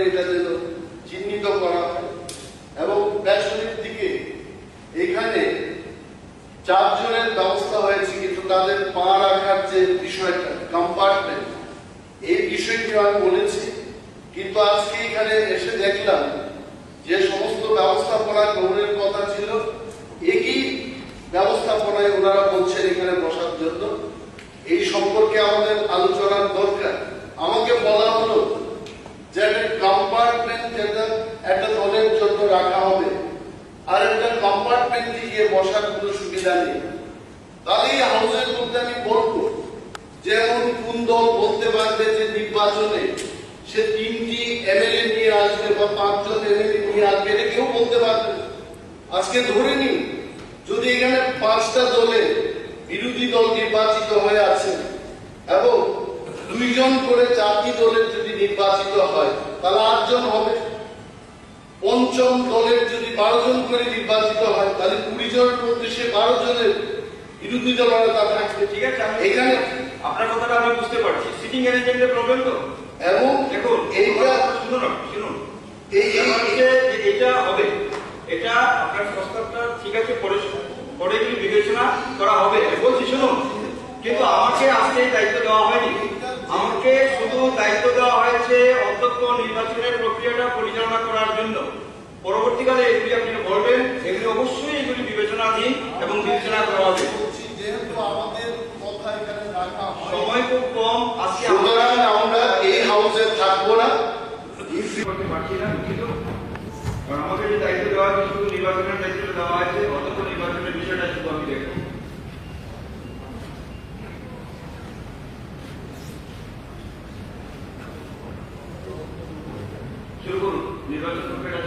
এটা যেন চিহ্নিত করা হয়। এবং ব্যাসনের দিকে এখানে 4 জনের ব্যবস্থা হয়েছে, কিন্তু তাদের পা রাখার যে বিষয়টা কম্পার্টমেন্ট, এই বিষয়টি আমি বলেছি। কিন্তু আজকে এখানে এসে দেখলাম যে সমস্ত ব্যবস্থাপনা গ্রহণের কথা ছিল, একই ব্যবস্থাপনায় ওনারা বলছেন এখানে বসার জন্য। এই সম্পর্কে আমাদের আলোচনার দরকার। আমাকে বলা হলো যে একটা কম্পার্টমেন্ট যেটা একটা দলের জন্য রাখা হবে, আর একটা কম্পার্টমেন্টে গিয়ে বসার কোনো সুবিধা নেই। তাহলে এই হাউসের মধ্যে আমি বলবো যেমন কোন দল বলতে পারবে যে নির্বাচনে সে 3টি এমএলএ নিয়ে আসবে বা 5 জন এমএলএ নিয়ে আসবে, এটা কেউ বলতে পারবে না। আজকে ধরে নিন যদি এখানে 5টা দলে বিরোধী দল নির্বাচিত হয়ে আছে এবং 2 জন করে 4টি দলের যদি নির্বাচিত হয় তাহলে 8 জন হবে। পঞ্চম দলের যদি 12 জন করে নির্বাচিত হয় তাহলে 20 জনের মধ্যে সে 12 জনের বিরোধী দল থাকবে। ঠিক আছে, এখানে আপনার কথাটা আমি বুঝতে পারছি। সিটিং অ্যারেঞ্জমেন্টের প্রবলেম তো, এবং দেখুন এইটা শুনুন এটা হবে, এটা আপনার প্রস্তাবটা ঠিক আছে, পরে যদি বিবেচনা করা হবে বলছি। শুনুন, কিন্তু আমাকে আজকে দায়িত্ব দেওয়া হয়নি। আমাকে শুধু দায়িত্ব দেওয়া হয়েছে অধ্যক্ষ নির্বাচনের প্রক্রিয়াটা পরিচালনা করার জন্য। পরবর্তীকালে এগুলি আপনি বলবেন, এগুলি অবশ্যই এগুলি বিবেচনাধীন এবং বিবেচনা করা হবে। যেহেতু আমাদের কথা এখানে রাখা হয়, সময় খুব কম, আজকে সুতরাং আমরা এই হাউসে থাকবো না। করতে পারছি না, দুঃখিত। কারণ আমাকে যে দায়িত্ব দেওয়া হয়েছে শুধু নির্বাচনের দায়িত্ব দেওয়া হয়েছে, অধ্যক্ষ নির্বাচনের বিষয়টা শুধু আমি দেখব। শুরু করুন নির্বাচন প্রক্রিয়াটা।